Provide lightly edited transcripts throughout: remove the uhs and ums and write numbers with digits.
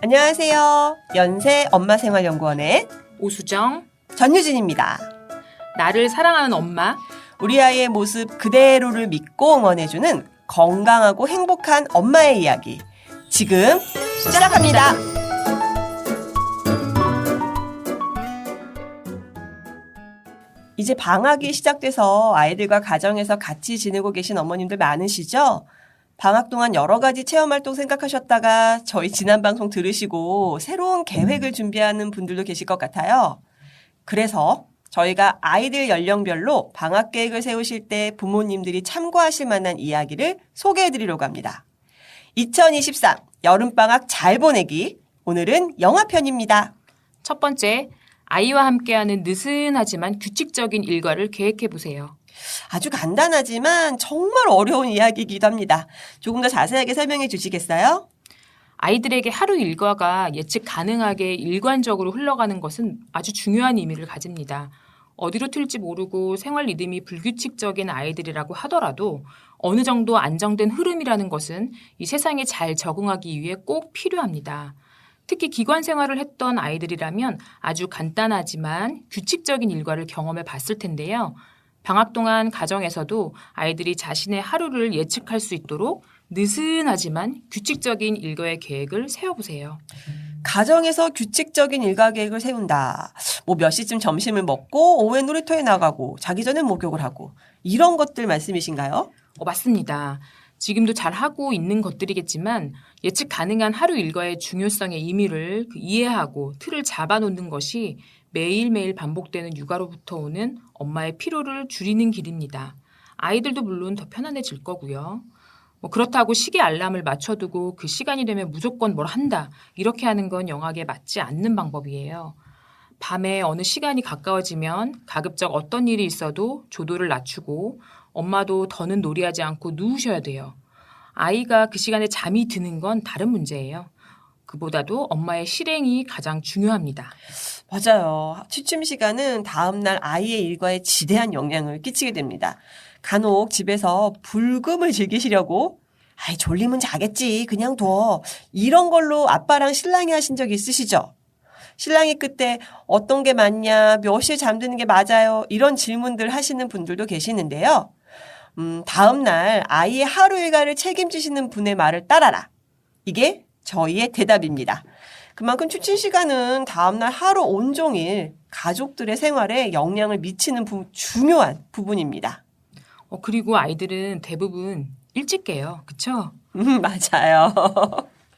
안녕하세요. 연세 엄마생활연구원의 오수정, 전유진입니다. 나를 사랑하는 엄마. 우리 아이의 모습 그대로를 믿고 응원해주는 건강하고 행복한 엄마의 이야기. 지금 시작합니다. 이제 방학이 시작돼서 아이들과 가정에서 같이 지내고 계신 어머님들 많으시죠? 방학 동안 여러 가지 체험활동 생각하셨다가 저희 지난 방송 들으시고 새로운 계획을 준비하는 분들도 계실 것 같아요. 그래서 저희가 아이들 연령별로 방학 계획을 세우실 때 부모님들이 참고하실 만한 이야기를 소개해드리려고 합니다. 2023 여름방학 잘 보내기. 오늘은 영화편입니다. 첫 번째, 아이와 함께하는 느슨하지만 규칙적인 일과를 계획해보세요. 아주 간단하지만 정말 어려운 이야기이기도 합니다. 조금 더 자세하게 설명해 주시겠어요? 아이들에게 하루 일과가 예측 가능하게 일관적으로 흘러가는 것은 아주 중요한 의미를 가집니다. 어디로 튈지 모르고 생활 리듬이 불규칙적인 아이들이라고 하더라도 어느 정도 안정된 흐름이라는 것은 이 세상에 잘 적응하기 위해 꼭 필요합니다. 특히 기관 생활을 했던 아이들이라면 아주 간단하지만 규칙적인 일과를 경험해 봤을 텐데요. 방학 동안 가정에서도 아이들이 자신의 하루를 예측할 수 있도록 느슨하지만 규칙적인 일과의 계획을 세워보세요. 가정에서 규칙적인 일과 계획을 세운다. 몇 시쯤 점심을 먹고 오후에 놀이터에 나가고 자기 전에 목욕을 하고 이런 것들 말씀이신가요? 맞습니다. 지금도 잘 하고 있는 것들이겠지만 예측 가능한 하루 일과의 중요성의 의미를 이해하고 틀을 잡아놓는 것이 매일매일 반복되는 육아로부터 오는 엄마의 피로를 줄이는 길입니다. 아이들도 물론 더 편안해질 거고요. 그렇다고 시계 알람을 맞춰두고 그 시간이 되면 무조건 뭘 한다. 이렇게 하는 건 영하게 맞지 않는 방법이에요. 밤에 어느 시간이 가까워지면 가급적 어떤 일이 있어도 조도를 낮추고 엄마도 더는 놀이하지 않고 누우셔야 돼요. 아이가 그 시간에 잠이 드는 건 다른 문제예요. 그보다도 엄마의 실행이 가장 중요합니다. 맞아요. 취침 시간은 다음날 아이의 일과에 지대한 영향을 끼치게 됩니다. 간혹 집에서 불금을 즐기시려고 졸리면 자겠지 그냥 둬 이런 걸로 아빠랑 신랑이 하신 적 있으시죠? 신랑이 그때 어떤 게 맞냐 몇 시에 잠드는 게 맞아요 이런 질문들 하시는 분들도 계시는데요. 다음날 아이의 하루 일과를 책임지시는 분의 말을 따라라. 이게 저희의 대답입니다. 그만큼 취침 시간은 다음날 하루 온종일 가족들의 생활에 영향을 미치는 중요한 부분입니다. 그리고 아이들은 대부분 일찍 깨요. 그쵸? 맞아요.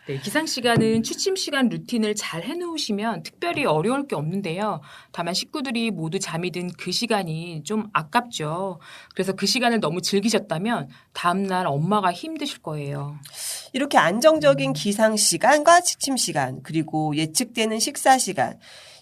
네, 기상시간은 취침시간 루틴을 잘 해놓으시면 특별히 어려울 게 없는데요. 다만 식구들이 모두 잠이 든 그 시간이 좀 아깝죠. 그래서 그 시간을 너무 즐기셨다면 다음날 엄마가 힘드실 거예요. 이렇게 안정적인 기상시간과 취침시간 그리고 예측되는 식사시간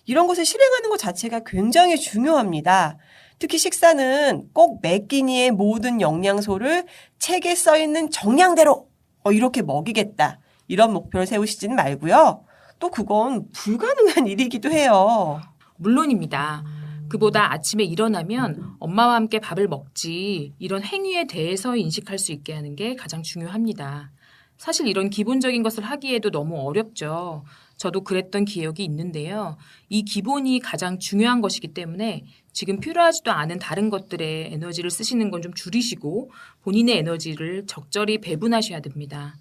이런 것을 실행하는 것 자체가 굉장히 중요합니다. 특히 식사는 꼭 매 끼니의 모든 영양소를 책에 써있는 정량대로 이렇게 먹이겠다. 이런 목표를 세우시지는 말고요. 또 그건 불가능한 일이기도 해요. 물론입니다. 그보다 아침에 일어나면 엄마와 함께 밥을 먹지 이런 행위에 대해서 인식할 수 있게 하는 게 가장 중요합니다. 사실 이런 기본적인 것을 하기에도 너무 어렵죠. 저도 그랬던 기억이 있는데요. 이 기본이 가장 중요한 것이기 때문에 지금 필요하지도 않은 다른 것들에 에너지를 쓰시는 건 좀 줄이시고 본인의 에너지를 적절히 배분하셔야 됩니다.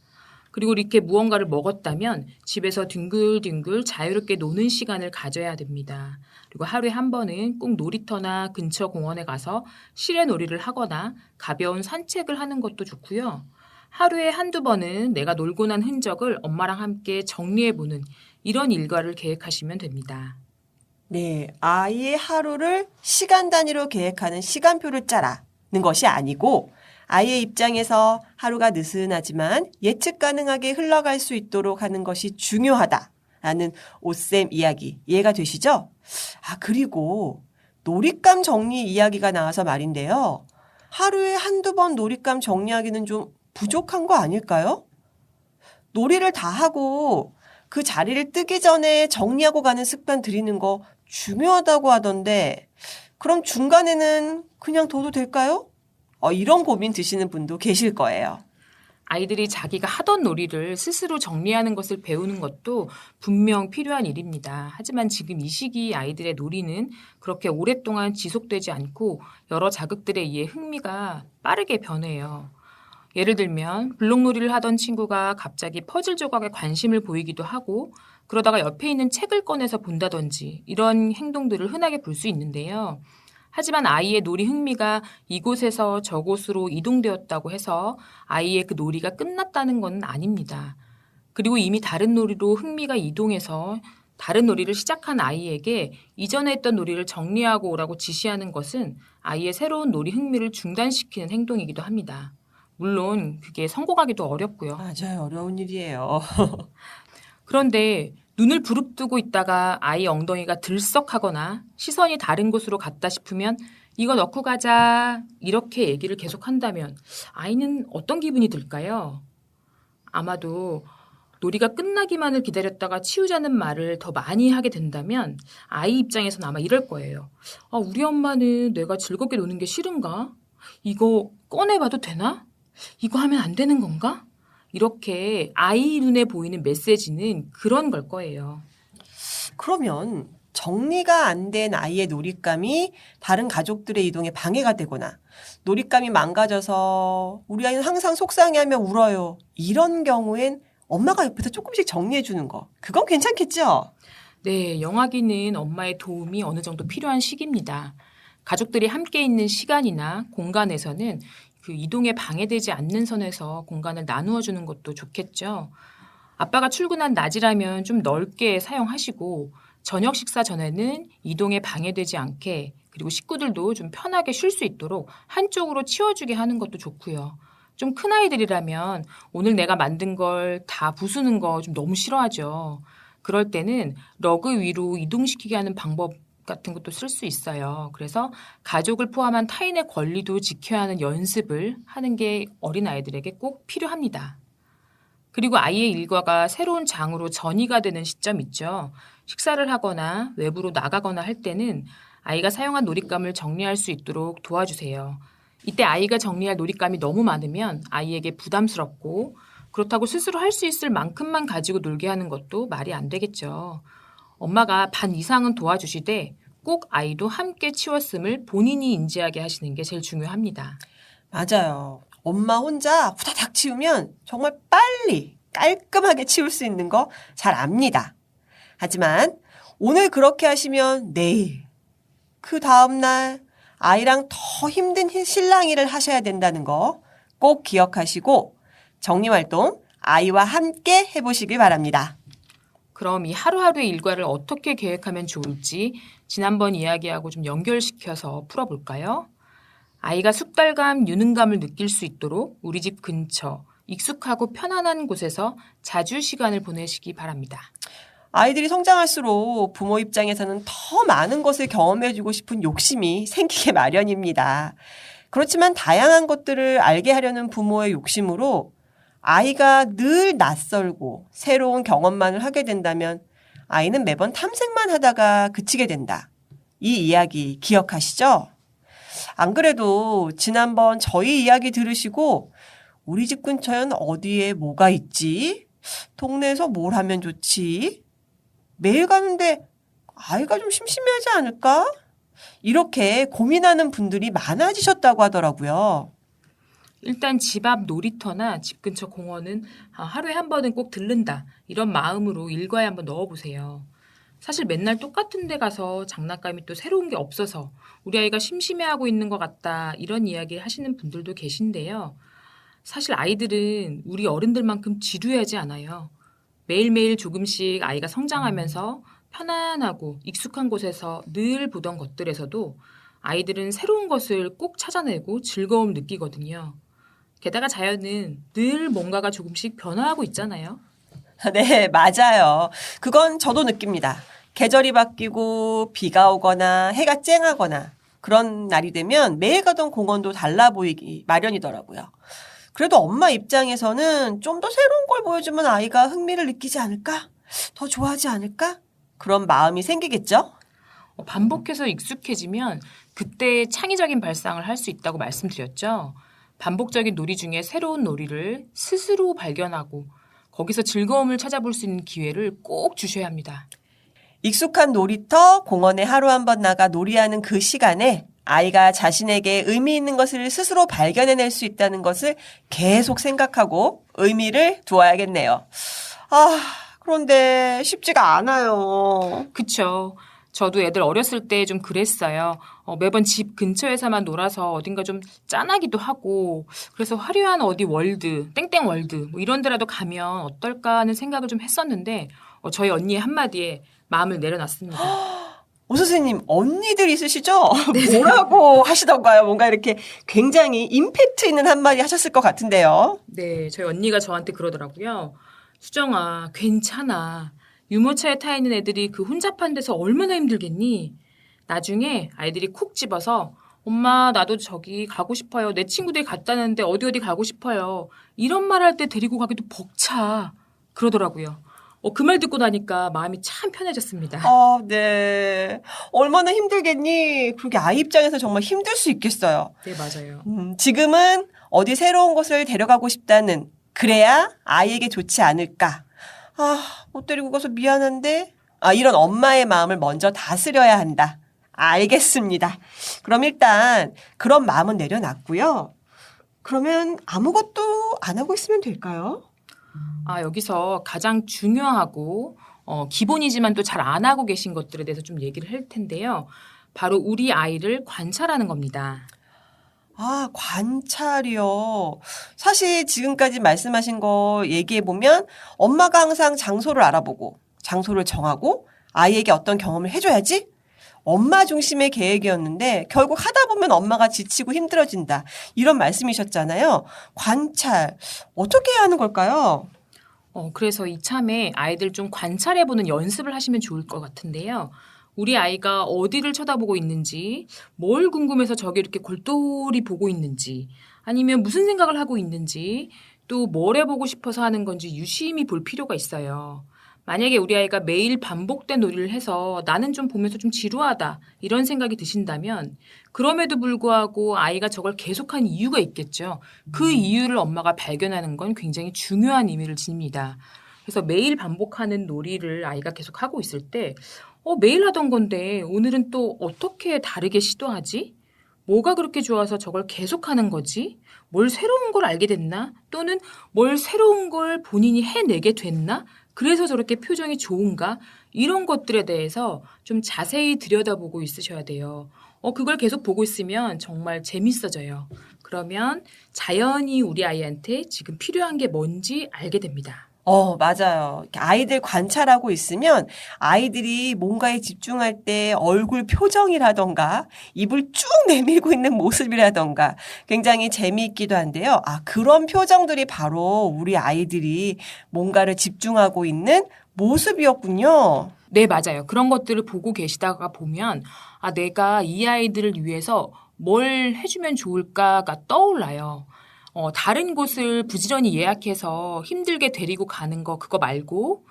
그리고 이렇게 무언가를 먹었다면 집에서 뒹굴뒹굴 자유롭게 노는 시간을 가져야 됩니다. 그리고 하루에 한 번은 꼭 놀이터나 근처 공원에 가서 실내 놀이를 하거나 가벼운 산책을 하는 것도 좋고요. 하루에 한두 번은 내가 놀고 난 흔적을 엄마랑 함께 정리해보는 이런 일과를 계획하시면 됩니다. 네, 아이의 하루를 시간 단위로 계획하는 시간표를 짜라는 것이 아니고 아이의 입장에서 하루가 느슨하지만 예측 가능하게 흘러갈 수 있도록 하는 것이 중요하다라는 오쌤 이야기 이해가 되시죠? 그리고 놀잇감 정리 이야기가 나와서 말인데요. 하루에 한두 번 놀잇감 정리하기는 좀 부족한 거 아닐까요? 놀이를 다 하고 그 자리를 뜨기 전에 정리하고 가는 습관 들이는 거 중요하다고 하던데 그럼 중간에는 그냥 둬도 될까요? 이런 고민 드시는 분도 계실 거예요. 아이들이 자기가 하던 놀이를 스스로 정리하는 것을 배우는 것도 분명 필요한 일입니다. 하지만 지금 이 시기 아이들의 놀이는 그렇게 오랫동안 지속되지 않고 여러 자극들에 의해 흥미가 빠르게 변해요. 예를 들면 블록놀이를 하던 친구가 갑자기 퍼즐 조각에 관심을 보이기도 하고 그러다가 옆에 있는 책을 꺼내서 본다든지 이런 행동들을 흔하게 볼 수 있는데요. 하지만 아이의 놀이 흥미가 이곳에서 저곳으로 이동되었다고 해서 아이의 그 놀이가 끝났다는 건 아닙니다. 그리고 이미 다른 놀이로 흥미가 이동해서 다른 놀이를 시작한 아이에게 이전에 했던 놀이를 정리하고 오라고 지시하는 것은 아이의 새로운 놀이 흥미를 중단시키는 행동이기도 합니다. 물론 그게 성공하기도 어렵고요. 맞아요. 어려운 일이에요. 그런데 눈을 부릅뜨고 있다가 아이 엉덩이가 들썩하거나 시선이 다른 곳으로 갔다 싶으면 이거 넣고 가자 이렇게 얘기를 계속한다면 아이는 어떤 기분이 들까요? 아마도 놀이가 끝나기만을 기다렸다가 치우자는 말을 더 많이 하게 된다면 아이 입장에서는 아마 이럴 거예요. 우리 엄마는 내가 즐겁게 노는 게 싫은가? 이거 꺼내봐도 되나? 이거 하면 안 되는 건가? 이렇게 아이 눈에 보이는 메시지는 그런 걸 거예요. 그러면 정리가 안 된 아이의 놀잇감이 다른 가족들의 이동에 방해가 되거나 놀잇감이 망가져서 우리 아이는 항상 속상해하며 울어요. 이런 경우엔 엄마가 옆에서 조금씩 정리해 주는 거. 그건 괜찮겠죠? 네, 영아기는 엄마의 도움이 어느 정도 필요한 시기입니다. 가족들이 함께 있는 시간이나 공간에서는 그 이동에 방해되지 않는 선에서 공간을 나누어 주는 것도 좋겠죠. 아빠가 출근한 낮이라면 좀 넓게 사용하시고 저녁 식사 전에는 이동에 방해되지 않게 그리고 식구들도 좀 편하게 쉴 수 있도록 한쪽으로 치워주게 하는 것도 좋고요. 좀 큰 아이들이라면 오늘 내가 만든 걸 다 부수는 거 좀 너무 싫어하죠. 그럴 때는 러그 위로 이동시키게 하는 방법 같은 것도 쓸 수 있어요. 그래서 가족을 포함한 타인의 권리도 지켜야 하는 연습을 하는 게 어린아이들에게 꼭 필요합니다. 그리고 아이의 일과가 새로운 장으로 전이가 되는 시점 있죠. 식사를 하거나 외부로 나가거나 할 때는 아이가 사용한 놀잇감을 정리할 수 있도록 도와주세요. 이때 아이가 정리할 놀잇감이 너무 많으면 아이에게 부담스럽고 그렇다고 스스로 할 수 있을 만큼만 가지고 놀게 하는 것도 말이 안 되겠죠. 엄마가 반 이상은 도와주시되 꼭 아이도 함께 치웠음을 본인이 인지하게 하시는 게 제일 중요합니다. 맞아요. 엄마 혼자 후다닥 치우면 정말 빨리 깔끔하게 치울 수 있는 거 잘 압니다. 하지만 오늘 그렇게 하시면 내일, 그 다음날 아이랑 더 힘든 실랑이를 하셔야 된다는 거 꼭 기억하시고 정리활동 아이와 함께 해보시길 바랍니다. 그럼 이 하루하루의 일과를 어떻게 계획하면 좋을지 지난번 이야기하고 좀 연결시켜서 풀어볼까요? 아이가 숙달감, 유능감을 느낄 수 있도록 우리 집 근처, 익숙하고 편안한 곳에서 자주 시간을 보내시기 바랍니다. 아이들이 성장할수록 부모 입장에서는 더 많은 것을 경험해주고 싶은 욕심이 생기게 마련입니다. 그렇지만 다양한 것들을 알게 하려는 부모의 욕심으로 아이가 늘 낯설고 새로운 경험만을 하게 된다면 아이는 매번 탐색만 하다가 그치게 된다. 이 이야기 기억하시죠? 안 그래도 지난번 저희 이야기 들으시고 우리 집 근처엔 어디에 뭐가 있지? 동네에서 뭘 하면 좋지? 매일 가는데 아이가 좀 심심해하지 않을까? 이렇게 고민하는 분들이 많아지셨다고 하더라고요. 일단 집 앞 놀이터나 집 근처 공원은 하루에 한 번은 꼭 들른다. 이런 마음으로 일과에 한번 넣어보세요. 사실 맨날 똑같은 데 가서 장난감이 또 새로운 게 없어서 우리 아이가 심심해하고 있는 것 같다. 이런 이야기 하시는 분들도 계신데요. 사실 아이들은 우리 어른들만큼 지루하지 않아요. 매일매일 조금씩 아이가 성장하면서 편안하고 익숙한 곳에서 늘 보던 것들에서도 아이들은 새로운 것을 꼭 찾아내고 즐거움 느끼거든요. 게다가 자연은 늘 뭔가가 조금씩 변화하고 있잖아요. 네, 맞아요. 그건 저도 느낍니다. 계절이 바뀌고 비가 오거나 해가 쨍하거나 그런 날이 되면 매일 가던 공원도 달라 보이기 마련이더라고요. 그래도 엄마 입장에서는 좀 더 새로운 걸 보여주면 아이가 흥미를 느끼지 않을까? 더 좋아하지 않을까? 그런 마음이 생기겠죠? 반복해서 익숙해지면 그때 창의적인 발상을 할 수 있다고 말씀드렸죠. 반복적인 놀이 중에 새로운 놀이를 스스로 발견하고 거기서 즐거움을 찾아볼 수 있는 기회를 꼭 주셔야 합니다. 익숙한 놀이터, 공원에 하루 한 번 나가 놀이하는 그 시간에 아이가 자신에게 의미 있는 것을 스스로 발견해낼 수 있다는 것을 계속 생각하고 의미를 두어야겠네요. 아, 그런데 쉽지가 않아요. 그쵸. 저도 애들 어렸을 때 좀 그랬어요. 매번 집 근처에서만 놀아서 어딘가 좀 짠하기도 하고 그래서 화려한 어디 월드, 땡땡 월드 뭐 이런 데라도 가면 어떨까 하는 생각을 좀 했었는데 저희 언니의 한마디에 마음을 내려놨습니다. 오 선생님, 언니들 있으시죠? 뭐라고 하시던가요? 뭔가 이렇게 굉장히 임팩트 있는 한마디 하셨을 것 같은데요. 네, 저희 언니가 저한테 그러더라고요. 수정아, 괜찮아. 유모차에 타 있는 애들이 그 혼잡한 데서 얼마나 힘들겠니? 나중에 아이들이 콕 집어서 엄마 나도 저기 가고 싶어요. 내 친구들이 갔다는데 어디 가고 싶어요. 이런 말 할 때 데리고 가기도 벅차. 그러더라고요. 그 말 듣고 나니까 마음이 참 편해졌습니다. 아, 네. 얼마나 힘들겠니? 그러게 아이 입장에서 정말 힘들 수 있겠어요. 네, 맞아요. 지금은 어디 새로운 곳을 데려가고 싶다는, 그래야 아이에게 좋지 않을까. 아, 못 데리고 가서 미안한데. 아, 이런 엄마의 마음을 먼저 다스려야 한다. 알겠습니다. 그럼 일단 그런 마음은 내려놨고요. 그러면 아무것도 안 하고 있으면 될까요? 여기서 가장 중요하고 기본이지만 또 잘 안 하고 계신 것들에 대해서 좀 얘기를 할 텐데요. 바로 우리 아이를 관찰하는 겁니다. 아, 관찰이요. 사실 지금까지 말씀하신 거 얘기해보면 엄마가 항상 장소를 알아보고 장소를 정하고 아이에게 어떤 경험을 해줘야지 엄마 중심의 계획이었는데 결국 하다 보면 엄마가 지치고 힘들어진다. 이런 말씀이셨잖아요. 관찰, 어떻게 해야 하는 걸까요? 그래서 이참에 아이들 좀 관찰해보는 연습을 하시면 좋을 것 같은데요. 우리 아이가 어디를 쳐다보고 있는지, 뭘 궁금해서 저기 이렇게 골똘히 보고 있는지, 아니면 무슨 생각을 하고 있는지, 또 뭘 해보고 싶어서 하는 건지 유심히 볼 필요가 있어요. 만약에 우리 아이가 매일 반복된 놀이를 해서 나는 좀 보면서 좀 지루하다 이런 생각이 드신다면 그럼에도 불구하고 아이가 저걸 계속한 이유가 있겠죠. 그 이유를 엄마가 발견하는 건 굉장히 중요한 의미를 지닙니다. 그래서 매일 반복하는 놀이를 아이가 계속 하고 있을 때 매일 하던 건데 오늘은 또 어떻게 다르게 시도하지? 뭐가 그렇게 좋아서 저걸 계속하는 거지? 뭘 새로운 걸 알게 됐나? 또는 뭘 새로운 걸 본인이 해내게 됐나? 그래서 저렇게 표정이 좋은가? 이런 것들에 대해서 좀 자세히 들여다보고 있으셔야 돼요. 그걸 계속 보고 있으면 정말 재밌어져요. 그러면 자연히 우리 아이한테 지금 필요한 게 뭔지 알게 됩니다. 맞아요. 이렇게 아이들 관찰하고 있으면 아이들이 뭔가에 집중할 때 얼굴 표정이라던가 입을 쭉 내밀고 있는 모습이라던가 굉장히 재미있기도 한데요. 아, 그런 표정들이 바로 우리 아이들이 뭔가를 집중하고 있는 모습이었군요. 네, 맞아요. 그런 것들을 보고 계시다가 보면 내가 이 아이들을 위해서 뭘 해주면 좋을까가 떠올라요. 다른 곳을 부지런히 예약해서 힘들게 데리고 가는 거 그거 말고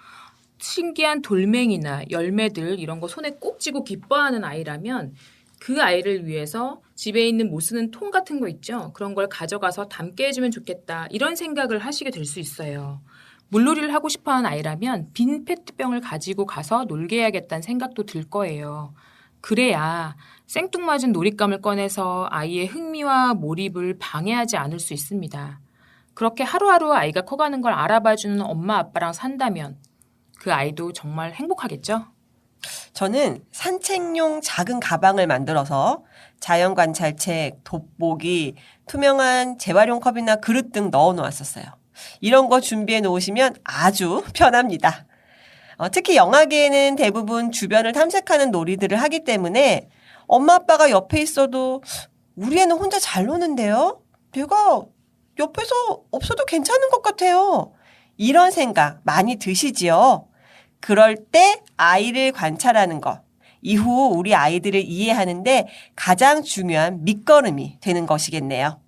신기한 돌멩이나 열매들 이런 거 손에 꼭 쥐고 기뻐하는 아이라면 그 아이를 위해서 집에 있는 못 쓰는 통 같은 거 있죠. 그런 걸 가져가서 담게 해주면 좋겠다. 이런 생각을 하시게 될 수 있어요. 물놀이를 하고 싶어하는 아이라면 빈 페트병을 가지고 가서 놀게 해야겠다는 생각도 들 거예요. 그래야 생뚱맞은 놀잇감을 꺼내서 아이의 흥미와 몰입을 방해하지 않을 수 있습니다. 그렇게 하루하루 아이가 커가는 걸 알아봐주는 엄마 아빠랑 산다면 그 아이도 정말 행복하겠죠? 저는 산책용 작은 가방을 만들어서 자연 관찰책, 돋보기, 투명한 재활용 컵이나 그릇 등 넣어 놓았었어요. 이런 거 준비해 놓으시면 아주 편합니다. 특히 영아기에는 대부분 주변을 탐색하는 놀이들을 하기 때문에 엄마 아빠가 옆에 있어도 우리 애는 혼자 잘 노는데요? 내가 옆에서 없어도 괜찮은 것 같아요. 이런 생각 많이 드시지요? 그럴 때 아이를 관찰하는 것, 이후 우리 아이들을 이해하는데 가장 중요한 밑거름이 되는 것이겠네요.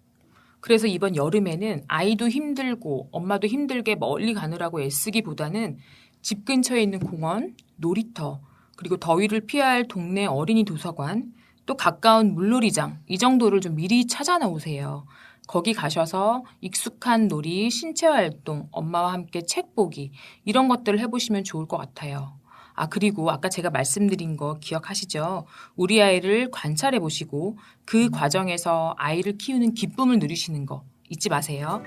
그래서 이번 여름에는 아이도 힘들고 엄마도 힘들게 멀리 가느라고 애쓰기보다는 집 근처에 있는 공원, 놀이터, 그리고 더위를 피해야 할 동네 어린이 도서관, 또 가까운 물놀이장 이 정도를 좀 미리 찾아 놓으세요. 거기 가셔서 익숙한 놀이, 신체 활동, 엄마와 함께 책 보기 이런 것들을 해보시면 좋을 것 같아요. 그리고 아까 제가 말씀드린 거 기억하시죠? 우리 아이를 관찰해 보시고 그 과정에서 아이를 키우는 기쁨을 누리시는 거 잊지 마세요.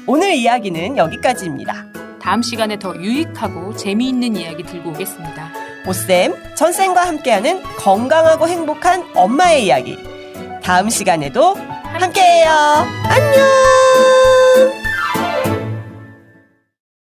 오늘 이야기는 여기까지입니다. 다음 시간에 더 유익하고 재미있는 이야기 들고 오겠습니다. 오쌤, 전쌤과 함께하는 건강하고 행복한 엄마의 이야기. 다음 시간에도 함께해요. 안녕!